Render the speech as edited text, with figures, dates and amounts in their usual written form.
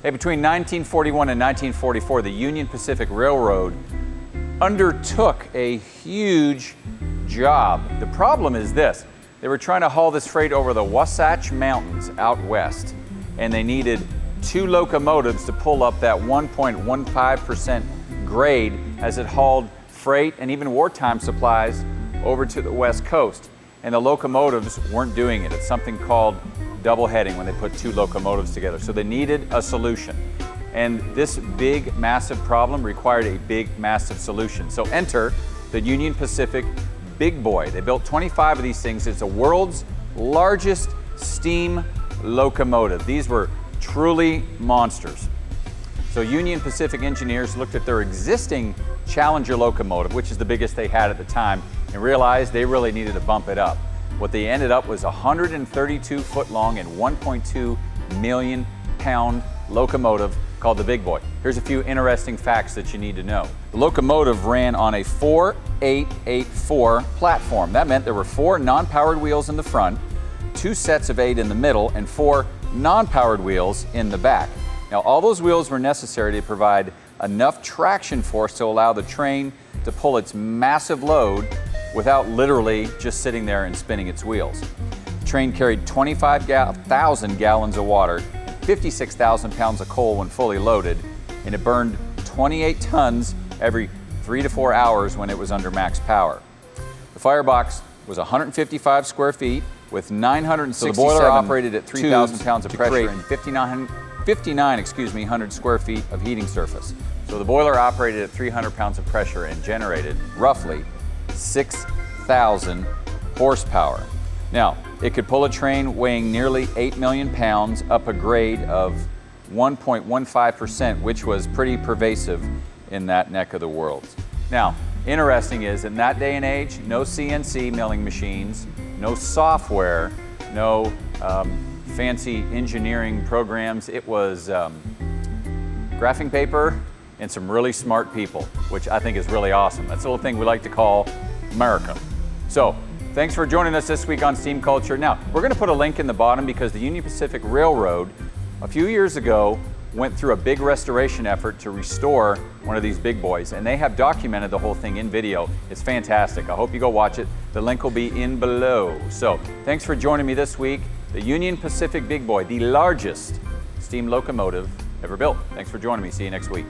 Hey, between 1941 and 1944, the Union Pacific Railroad undertook a huge job. The problem is this: they were trying to haul this freight over the Wasatch Mountains out west, and they needed 2 locomotives to pull up that 1.15% grade as it hauled freight and even wartime supplies over to the West Coast. And the locomotives weren't doing it. It's something called double heading when they put 2 locomotives together. So they needed a solution. And this big, massive problem required a big, massive solution. So enter the Union Pacific Big Boy. They built 25 of these things. It's the world's largest steam locomotive. These were truly monsters. So Union Pacific engineers looked at their existing Challenger locomotive, which is the biggest they had at the time, and realized they really needed to bump it up. What they ended up was a 132 foot long and 1.2 million pound locomotive called the Big Boy. Here's a few interesting facts that you need to know. The locomotive ran on a 4884 platform. That meant there were 4 non-powered wheels in the front, 2 sets of 8 in the middle, and 4 non-powered wheels in the back. Now, all those wheels were necessary to provide enough traction force to allow the train to pull its massive load without literally just sitting there and spinning its wheels. The train carried 25,000 gallons of water, 56,000 pounds of coal when fully loaded, and it burned 28 tons every 3 to 4 hours when it was under max power. The firebox was 155 square feet with 967. So the boiler operated at 3,000 pounds of pressure and 5,900 square feet of heating surface. So the boiler operated at 300 pounds of pressure and generated roughly 6,000 horsepower. Now, it could pull a train weighing nearly 8 million pounds up a grade of 1.15%, which was pretty pervasive in that neck of the world. Now, interesting is, in that day and age, no CNC milling machines, no software, no fancy engineering programs. It was graphing paper and some really smart people, which I think is really awesome. That's a little thing we like to call America. So, thanks for joining us this week on Steam Culture. Now, we're going to put a link in the bottom because the Union Pacific Railroad, a few years ago, went through a big restoration effort to restore one of these big boys, and they have documented the whole thing in video. It's fantastic. I hope you go watch it. The link will be in below. So, thanks for joining me this week. The Union Pacific Big Boy, the largest steam locomotive ever built. Thanks for joining me. See you next week.